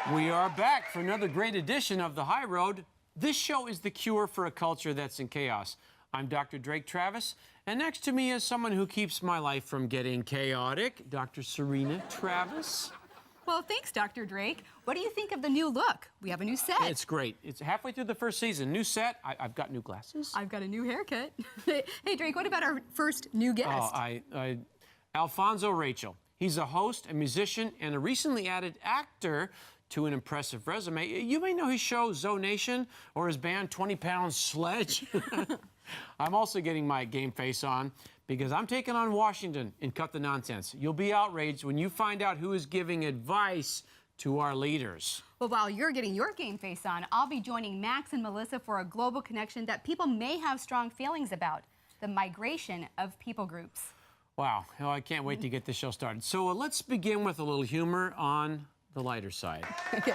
We are back for another great edition of The High Road. This show is the cure for a culture that's in chaos. I'm Dr. Drake Travis, and next to me is someone who keeps my life from getting chaotic, Dr. Serena Travis. Well, thanks, Dr. Drake. What do you think of the new look? We have a new set. It's great. It's halfway through the first season. New set. I've got new glasses. I've got a new haircut. Hey, Drake, what about our first new guest? Alfonzo Rachel. He's a host, a musician, and a recently added actor to an impressive resume. You may know his show, Zonation, or his band, 20 Pounds Sledge. I'm also getting my game face on because I'm taking on Washington in Cut the Nonsense. You'll be outraged when you find out who is giving advice to our leaders. Well, while you're getting your game face on, I'll be joining Max and Melissa for a global connection that people may have strong feelings about, the migration of people groups. Wow, oh, I can't wait to get this show started. So let's begin with a little humor on the lighter side. Okay.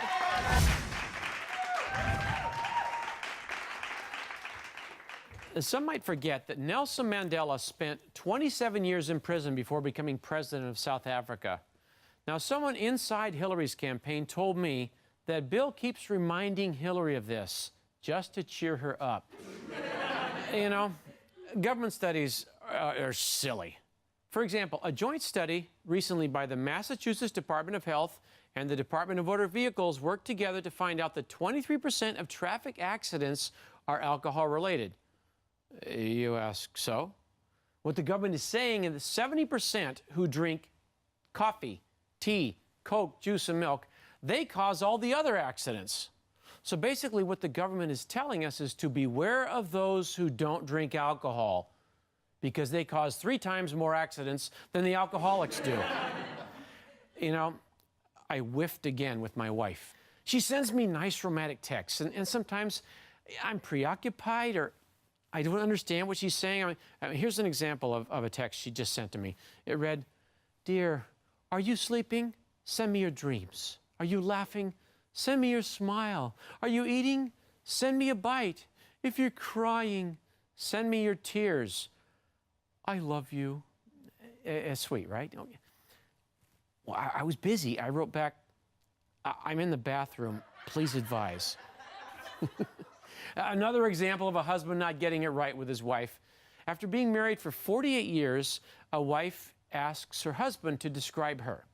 Some might forget that Nelson Mandela spent 27 years in prison before becoming president of South Africa. Now, someone inside Hillary's campaign told me that Bill keeps reminding Hillary of this just to cheer her up. You know, government studies are silly. For example, a joint study recently by the Massachusetts Department of Health and the Department of Motor Vehicles worked together to find out that 23% of traffic accidents are alcohol-related. You ask, so? What the government is saying is that 70% who drink coffee, tea, Coke, juice, and milk, they cause all the other accidents. So basically what the government is telling us is to beware of those who don't drink alcohol because they cause 3 times more accidents than the alcoholics do. You know, I whiffed again with my wife. She sends me nice romantic texts, and sometimes I'm preoccupied or I don't understand what she's saying. I mean, here's an example of a text she just sent to me. It read, "Dear, are you sleeping? Send me your dreams. Are you laughing? Send me your smile. Are you eating? Send me a bite. If you're crying, send me your tears. I love you." It's sweet, right? Well, I was busy. I wrote back, "I'm in the bathroom. Please advise." Another example of a husband not getting it right with his wife. After being married for 48 years, a wife asks her husband to describe her.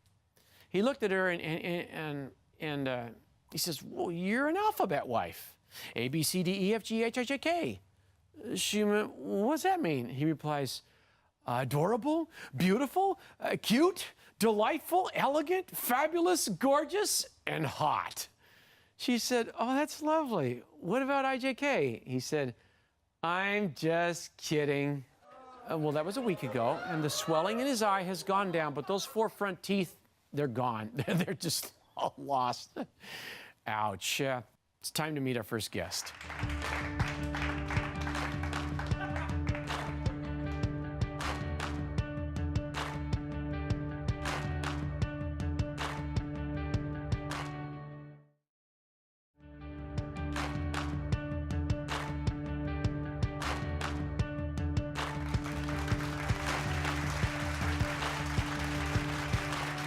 He looked at her and he says, "Well, you're an alphabet wife. A, B, C, D, E, F, G, H, I, J, K." She went, "What's that mean?" He replies, "Adorable, beautiful, cute, delightful, elegant, fabulous, gorgeous, and hot." She said, "Oh, that's lovely. What about IJK?" He said, "I'm just kidding." Well, that was a week ago, and the swelling in his eye has gone down, but those 4 front teeth, they're gone. They're just all lost. Ouch. It's time to meet our first guest.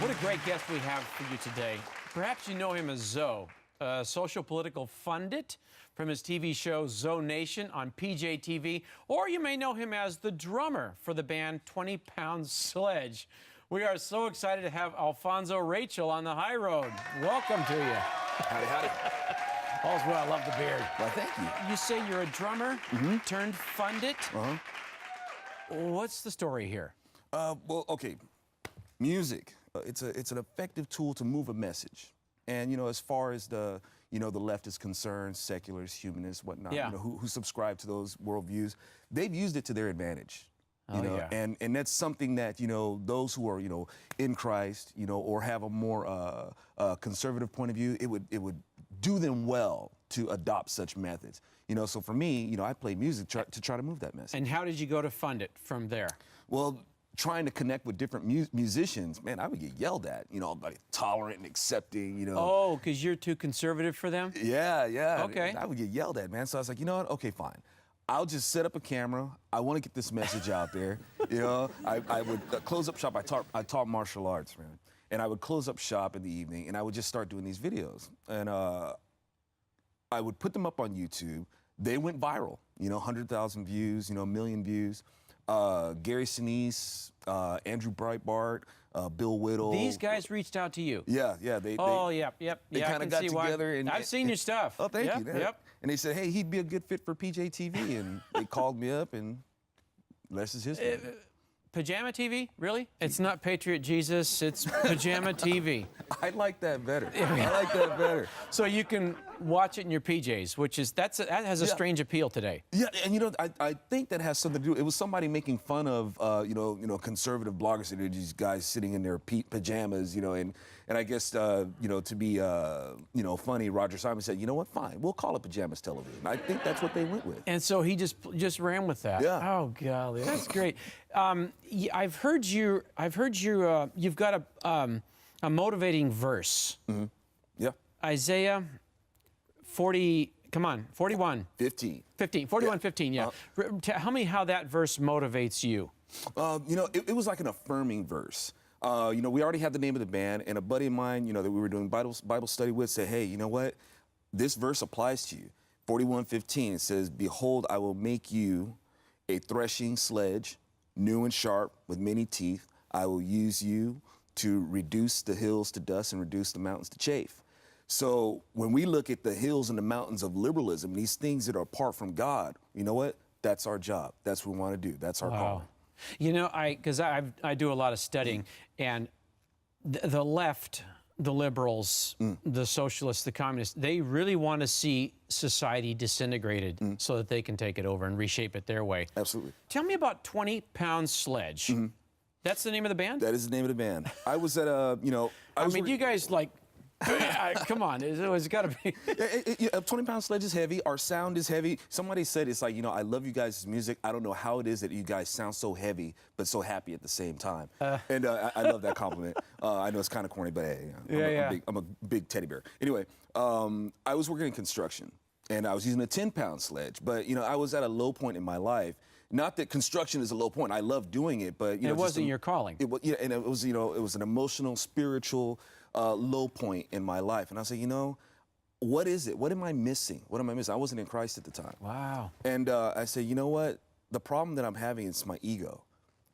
What a great guest we have for you today. Perhaps you know him as Zoe, a social political fundit from his TV show Zonation on PJTV, or you may know him as the drummer for the band 20 Pounds Sledge. We are so excited to have Alfonzo Rachel on the High Road. Welcome to you. Howdy, howdy. All's well, I love the beard. Well, thank you. You say you're a drummer turned fundit. What's the story here? Well, okay, music. It's an effective tool to move a message. And, you know, as far as the left is concerned, seculars, humanists, whatnot, Yeah. you know, who subscribe to those worldviews, they've used it to their advantage. You know, yeah. and that's something that, you know, those who are, you know, in Christ, you know, or have a more conservative point of view, it would do them well to adopt such methods. You know, so for me, you know, I play music to try to move that message. And how did you go to fund it from there? Well, trying to connect with different musicians, man, I would get yelled at, you know, like tolerant and accepting, you know. Oh, because you're too conservative for them? Yeah, yeah. Okay. I would get yelled at, man. So I was like, you know what? Okay, fine. I'll just set up a camera. I want to get this message out there. You know, I would close up shop. I taught martial arts, man. And I would close up shop in the evening, and I would just start doing these videos. And I would put them up on YouTube. They went viral, 100,000 views, 1 million views. Gary Sinise, Andrew Breitbart, Bill Whittle. These guys reached out to you. Yeah. Yep. They kind of got together. And I've seen your stuff. Oh, thank you. Yep. And they said, hey, he'd be a good fit for PJTV. And they called me up, and the rest is history. Pajama TV? Really? It's not Patriot Jesus, it's Pajama TV. I like that better. I like that better. So you can watch it in your PJs, that has a strange appeal today. Yeah, and I think that has something to do. It was somebody making fun of conservative bloggers. So these guys sitting in their pajamas, and I guess to be funny, Roger Simon said, you know what, fine, we'll call it pajamas television. I think that's what they went with. And so he just ran with that. Yeah. Oh golly, that's great. I've heard you've got a motivating verse. Mm-hmm. Yeah. Isaiah 41. 15. 41:15, yeah. Tell me how that verse motivates you. It was like an affirming verse. We already had the name of the band, and a buddy of mine, that we were doing Bible study with said, hey, you know what? This verse applies to you. 41:15, it says, behold, I will make you a threshing sledge, new and sharp, with many teeth. I will use you to reduce the hills to dust and reduce the mountains to chaff. So when we look at the hills and the mountains of liberalism, these things that are apart from God, you know what? That's our job. That's what we want to do. That's our calling. Because I do a lot of studying, and the left, the liberals, the socialists, the communists, they really want to see society disintegrated so that they can take it over and reshape it their way. Absolutely. Tell me about 20-Pound Sledge. That's the name of the band? That is the name of the band. I was at you guys come on, it's got to be. 20-Pound Sledge is heavy. Our sound is heavy. Somebody said it's like, I love you guys' music. I don't know how it is that you guys sound so heavy but so happy at the same time. And I love that compliment. I know it's kind of corny, but hey, I'm a big teddy bear. Anyway, I was working in construction, and I was using a 10-pound sledge. But I was at a low point in my life. Not that construction is a low point. I love doing it, but it wasn't your calling. It was, and it was, it was an emotional, spiritual low point in my life. And I said, what is it? What am I missing? What am I missing? I wasn't in Christ at the time. Wow. And I said, you know what? The problem that I'm having is my ego.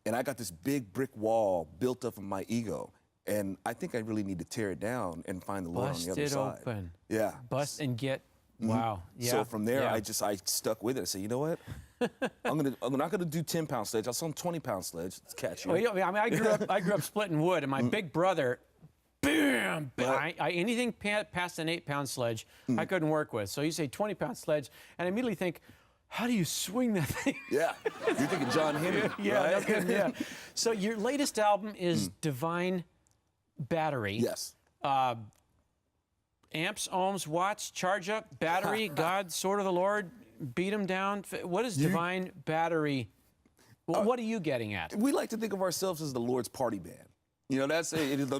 And I got this big brick wall built up of my ego. And I think I really need to tear it down and find the Lord on the other side. Bust it open. Yeah. Bust and get. Wow. Yeah. So from there, I stuck with it. I said, you know what? I'm not gonna do 10-pound sledge. I'll sell 20-pound sledge. It's catchy. I grew up splitting wood, and my big brother, bam! Anything past an 8-pound sledge, I couldn't work with. So you say 20-pound sledge, and I immediately think, how do you swing that thing? Yeah, you're thinking John Henry. Yeah, right? no kidding, yeah. So your latest album is Divine Battery. Yes. Amps, ohms, watts, charge up, battery, God, sword of the Lord, beat him down. What is Divine Battery? What are you getting at? We like to think of ourselves as the Lord's party band. That's it. Is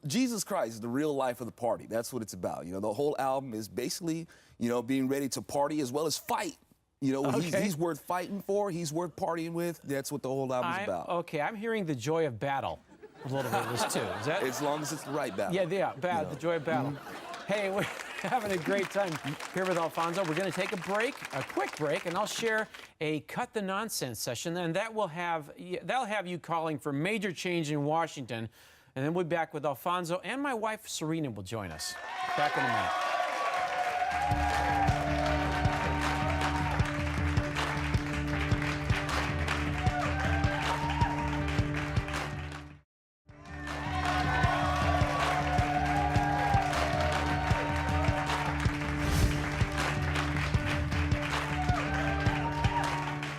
Jesus Christ is the real life of the party. That's what it's about. The whole album is basically, being ready to party as well as fight. He's worth fighting for. He's worth partying with. That's what the whole album's about. Okay, I'm hearing the joy of battle a little bit of this too. Is that? As long as it's the right battle. The joy of battle. Hey, we're having a great time here with Alfonzo. We're going to take a quick break, and I'll share a Cut the Nonsense session, and that'll have you calling for major change in Washington. And then we'll be back with Alfonzo, and my wife Serena will join us. Back in a minute.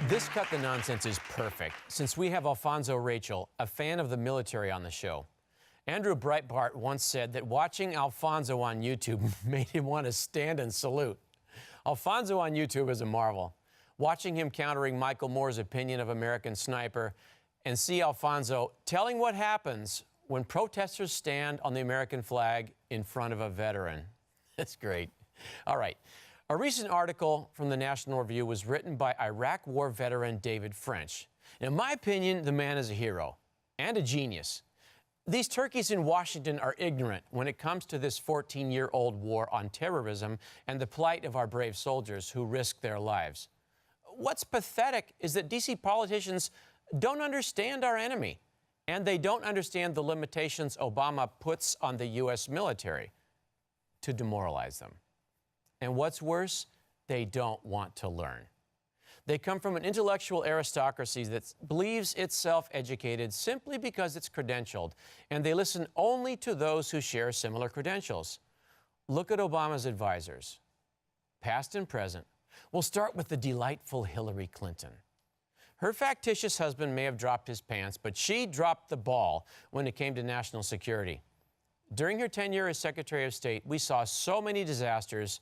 This Cut the Nonsense is perfect, since we have Alfonzo Rachel, a fan of the military, on the show. Andrew Breitbart once said that watching Alfonzo on YouTube made him want to stand and salute. Alfonzo on YouTube is a marvel. Watching him countering Michael Moore's opinion of American Sniper, and see Alfonzo telling what happens when protesters stand on the American flag in front of a veteran. That's great. All right. A recent article from the National Review was written by Iraq War veteran David French. In my opinion, the man is a hero and a genius. These turkeys in Washington are ignorant when it comes to this 14-year-old war on terrorism and the plight of our brave soldiers who risk their lives. What's pathetic is that D.C. politicians don't understand our enemy, and they don't understand the limitations Obama puts on the U.S. military to demoralize them. And what's worse, they don't want to learn. They come from an intellectual aristocracy that believes it's self-educated simply because it's credentialed, and they listen only to those who share similar credentials. Look at Obama's advisors, past and present. We'll start with the delightful Hillary Clinton. Her factitious husband may have dropped his pants, but she dropped the ball when it came to national security. During her tenure as Secretary of State, we saw so many disasters.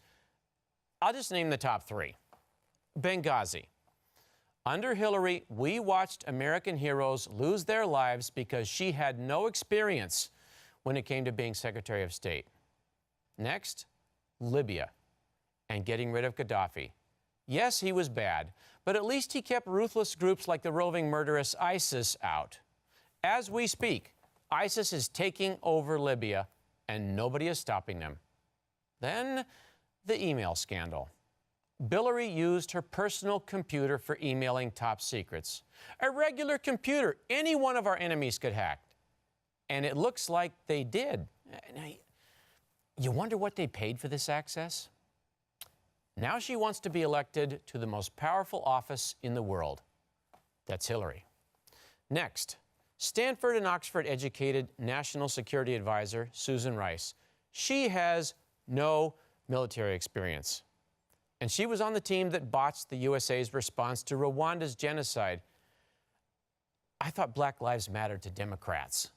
I'll just name the top three. Benghazi. Under Hillary, we watched American heroes lose their lives because she had no experience when it came to being Secretary of State. Next, Libya and getting rid of Gaddafi. Yes, he was bad, but at least he kept ruthless groups like the roving murderous ISIS out. As we speak, ISIS is taking over Libya, and nobody is stopping them. Then, the email scandal. Hillary used her personal computer for emailing top secrets. A regular computer any one of our enemies could hack. And it looks like they did. Now, you wonder what they paid for this access? Now she wants to be elected to the most powerful office in the world. That's Hillary. Next, Stanford and Oxford educated National Security Advisor Susan Rice. She has no military experience. And she was on the team that botched the USA's response to Rwanda's genocide. I thought Black Lives mattered to Democrats.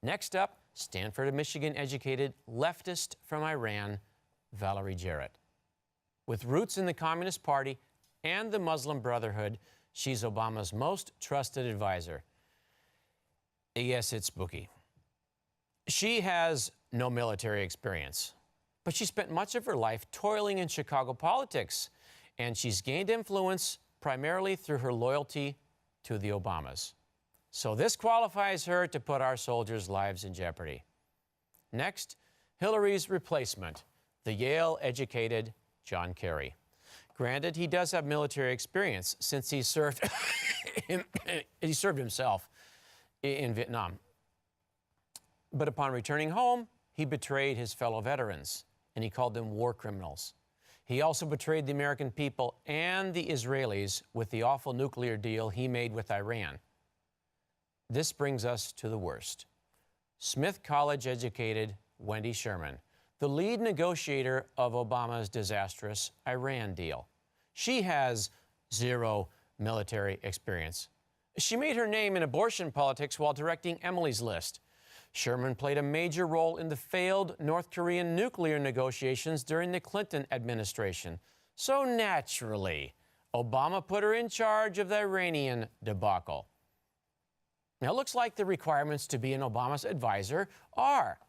Next up, Stanford and Michigan educated leftist from Iran, Valerie Jarrett. With roots in the Communist Party and the Muslim Brotherhood, she's Obama's most trusted advisor. Yes, it's spooky. She has no military experience, but she spent much of her life toiling in Chicago politics, and she's gained influence primarily through her loyalty to the Obamas. So this qualifies her to put our soldiers' lives in jeopardy. Next, Hillary's replacement, the Yale-educated John Kerry. Granted, he does have military experience since he served himself in Vietnam. But upon returning home, he betrayed his fellow veterans, and he called them war criminals. He also betrayed the American people and the Israelis with the awful nuclear deal he made with Iran. This brings us to the worst. Smith College-educated Wendy Sherman, the lead negotiator of Obama's disastrous Iran deal. She has zero military experience. She made her name in abortion politics while directing Emily's List. Sherman played a major role in the failed North Korean nuclear negotiations during the Clinton administration. So naturally, Obama put her in charge of the Iranian debacle. Now, it looks like the requirements to be an Obama's advisor are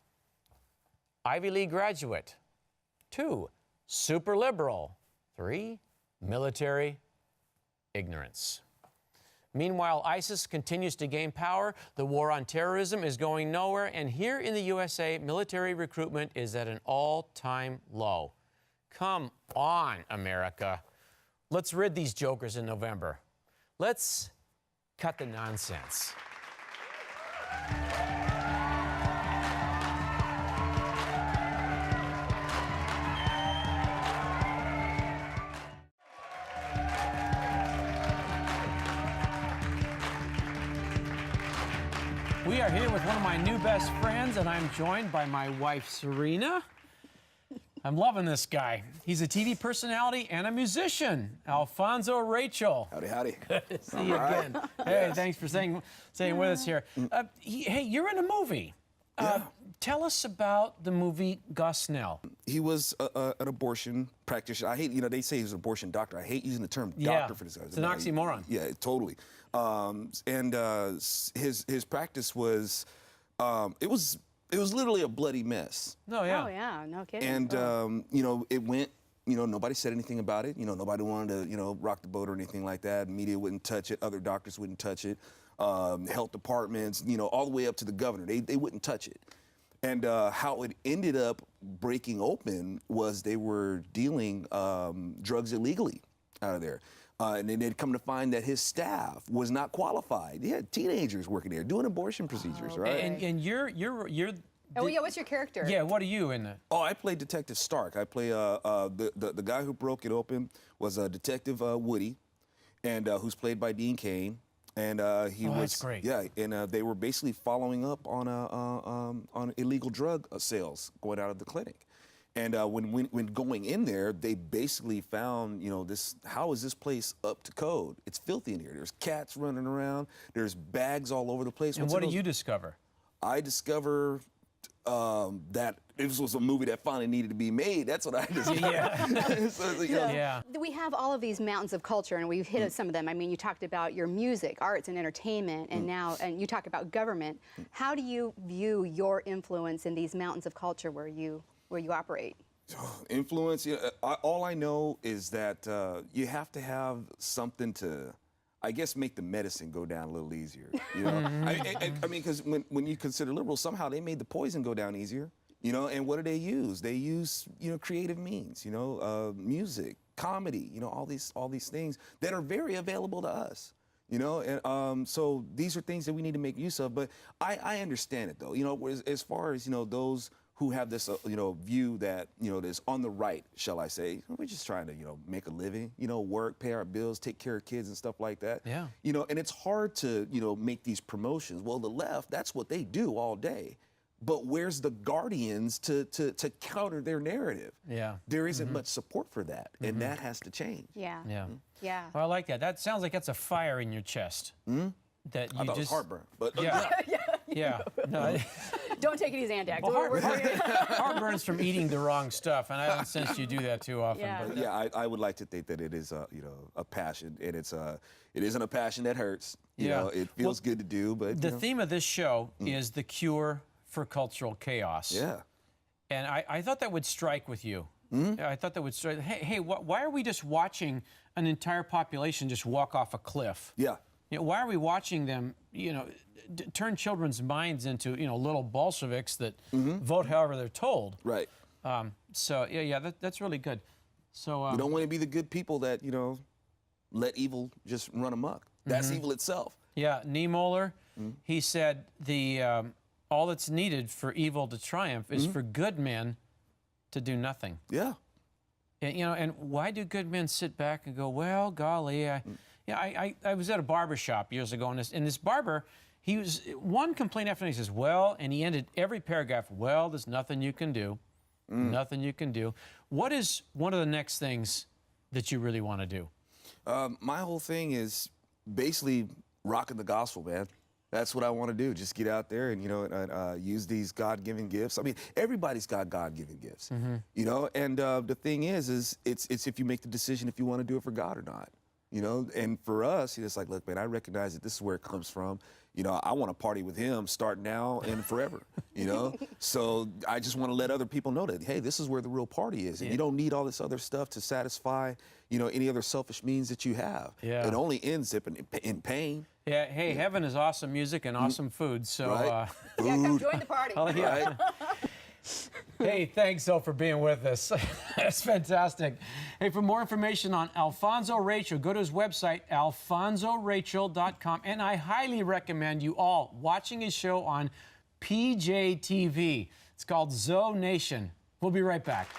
Ivy League graduate, 2, super liberal, 3, military ignorance. Meanwhile, ISIS continues to gain power. The war on terrorism is going nowhere. And here in the USA, military recruitment is at an all-time low. Come on, America. Let's rid these jokers in November. Let's cut the nonsense. We are here with one of my new best friends, and I'm joined by my wife, Serena. I'm loving this guy. He's a TV personality and a musician, Alfonzo Rachel. Howdy, howdy. Good to see you again. Hey, thanks for staying with us here. Hey, you're in a movie. Tell us about the movie Gosnell. He was an abortion practitioner. I hate, they say he's an abortion doctor. I hate using the term doctor for this guy. It's an oxymoron. Yeah, totally. And his practice was, it was literally a bloody mess. Oh, yeah, no kidding. And, it went, nobody said anything about it. Nobody wanted to, rock the boat or anything like that. Media wouldn't touch it. Other doctors wouldn't touch it. health departments, all the way up to the governor. They wouldn't touch it. And how it ended up breaking open was they were dealing drugs illegally out of there. And then they'd come to find that his staff was not qualified. He had teenagers working there doing abortion procedures, right? And you're Oh, yeah, what's your character? yeah, what are you in that? Oh, I played Detective Stark. I play the guy who broke it open was Detective Woody, and who's played by Dean Cain. And he was that's great. Yeah, and they were basically following up on illegal drug sales going out of the clinic. And when going in there, they basically found, this. How is this place up to code? It's filthy in here. There's cats running around. There's bags all over the place. And what do you discover? I discover that this was a movie that finally needed to be made. That's what I discovered. Yeah. We have all of these mountains of culture, and we've hit some of them. I mean, you talked about your music, arts, and entertainment, and and you talk about government. How do you view your influence in these mountains of culture where you operate? Influence. All I know is that you have to have something to, I guess, make the medicine go down a little easier. I mean, because when you consider liberals, somehow they made the poison go down easier. And what do they use? They use creative means. Music, comedy. All these things that are very available to us. And so these are things that we need to make use of. But I understand it though. As far as those who have this, view that, that's on the right, shall I say. We're just trying to, make a living, work, pay our bills, take care of kids and stuff like that. Yeah. And it's hard to, make these promotions. Well, the left, that's what they do all day. But where's the guardians to counter their narrative? Yeah. There isn't much support for that, and that has to change. Yeah. Yeah. Yeah. Well, I like that. That sounds like that's a fire in your chest. That you I thought it was just heartburn, but yeah. Yeah. No, Don't take it easy, Andy. heartburn's from eating the wrong stuff, and I don't sense you do that too often. Yeah. But yeah, I would like to think that it is a passion, and it isn't a passion that hurts. It feels good to do, but the theme of this show is the cure for cultural chaos. Yeah. And I thought that would strike with you. I thought that would strike. Hey, why are we just watching an entire population just walk off a cliff? Yeah. Why are we watching them, turn children's minds into, little Bolsheviks that vote however they're told? Right. So that's really good. So you don't want to be the good people that let evil just run amok. That's evil itself. Yeah, Niemöller, he said all that's needed for evil to triumph is for good men to do nothing. Yeah. And, and why do good men sit back and go, well, golly, I was at a barber shop years ago, and this barber, he was one complaint after another. He says, well, and he ended every paragraph, well, there's nothing you can do, nothing you can do. What is one of the next things that you really want to do? My whole thing is basically rocking the gospel, man. That's what I want to do. Just get out there and use these God-given gifts. I mean, everybody's got God-given gifts, And the thing is it's if you make the decision if you want to do it for God or not. And for us, it's like, look, man, I recognize that this is where it comes from. I want to party with him starting now and forever, So I just want to let other people know that, hey, this is where the real party is. And you don't need all this other stuff to satisfy, any other selfish means that you have. Yeah. It only ends up in pain. Yeah, hey, heaven is awesome music and awesome food. So, right. Come join the party. Oh, yeah. Right? Hey, thanks, though, for being with us. That's fantastic. Hey, for more information on Alfonzo Rachel, go to his website, alfonsorachel.com. And I highly recommend you all watching his show on PJTV. It's called Zoe Nation. We'll be right back.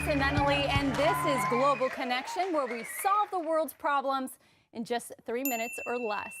Nunnally, and this is Global Connection, where we solve the world's problems in just 3 minutes or less.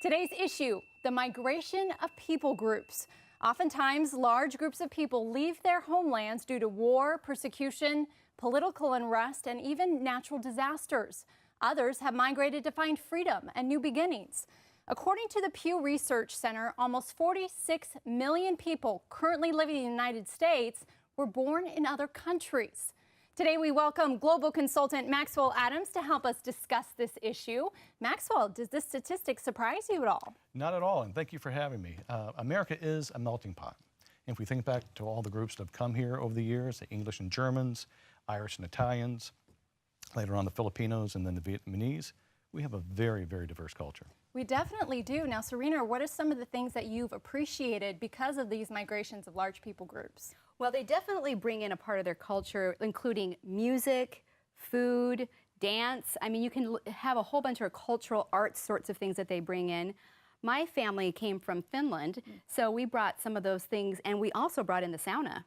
Today's issue, the migration of people groups. Oftentimes, large groups of people leave their homelands due to war, persecution, political unrest, and even natural disasters. Others have migrated to find freedom and new beginnings. According to the Pew Research Center, almost 46 million people currently living in the United States were born in other countries. Today we welcome global consultant Maxwell Adams to help us discuss this issue. Maxwell, does this statistic surprise you at all? Not at all, and thank you for having me. America is a melting pot. If we think back to all the groups that have come here over the years, the English and Germans, Irish and Italians, later on the Filipinos, and then the Vietnamese, we have a very, very diverse culture. We definitely do. Now, Serena, what are some of the things that you've appreciated because of these migrations of large people groups? Well, they definitely bring in a part of their culture, including music, food, dance. I mean, you can have a whole bunch of cultural arts sorts of things that they bring in. My family came from Finland, so we brought some of those things, and we also brought in the sauna.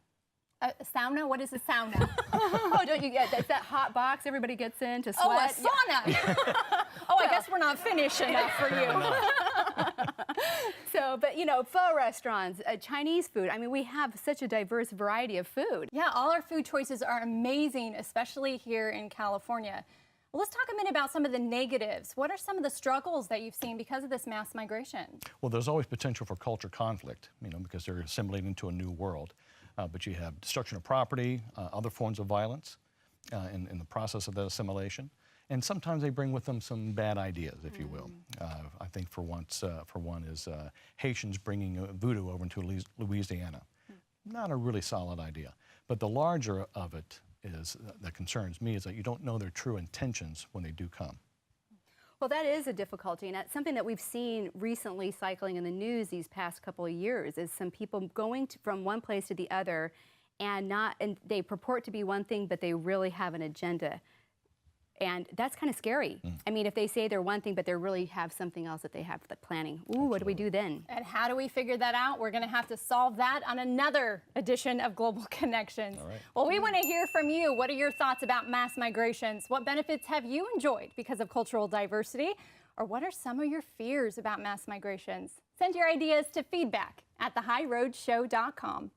A sauna? What is a sauna? Oh, don't you get that hot box everybody gets in to sweat? Oh, a sauna! Oh, I guess we're not Finnish enough for you. So, but you know, pho restaurants, Chinese food. I mean, we have such a diverse variety of food. Yeah, all our food choices are amazing, especially here in California. Well, let's talk a minute about some of the negatives. What are some of the struggles that you've seen because of this mass migration? Well, there's always potential for culture conflict, because they're assimilating into a new world. But you have destruction of property, other forms of violence in the process of that assimilation. And sometimes they bring with them some bad ideas, if you will. I think for one is Haitians bringing voodoo over into Louisiana. Not a really solid idea. But the larger of it is, that concerns me, is that you don't know their true intentions when they do come. Well, that is a difficulty, and that's something that we've seen recently cycling in the news these past couple of years, is some people going from one place to the other and they purport to be one thing, but they really have an agenda. And that's kind of scary. I mean, if they say they're one thing, but they really have something else that they have planning. Ooh, Absolutely. What do we do then? And how do we figure that out? We're going to have to solve that on another edition of Global Connections. All right. Well, we want to hear from you. What are your thoughts about mass migrations? What benefits have you enjoyed because of cultural diversity? Or what are some of your fears about mass migrations? Send your ideas to feedback@thehighroadshow.com.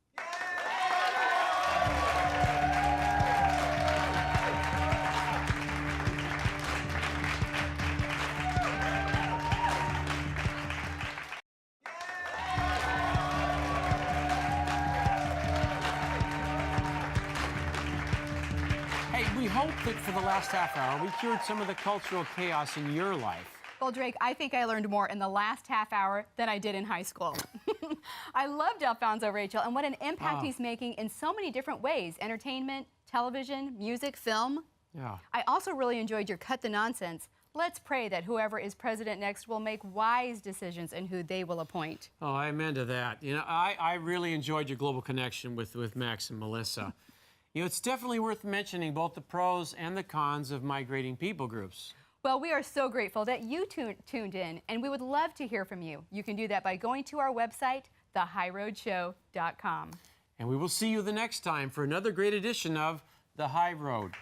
We hope that for the last half hour, we cured some of the cultural chaos in your life. Well, Drake, I think I learned more in the last half hour than I did in high school. I loved Alfonzo Rachel and what an impact he's making in so many different ways: entertainment, television, music, film. Yeah. I also really enjoyed your Cut the Nonsense. Let's pray that whoever is president next will make wise decisions in who they will appoint. Oh, amen to that. I really enjoyed your global connection with Max and Melissa. It's definitely worth mentioning both the pros and the cons of migrating people groups. Well, we are so grateful that you tuned in, and we would love to hear from you. You can do that by going to our website, thehighroadshow.com. And we will see you the next time for another great edition of The High Road.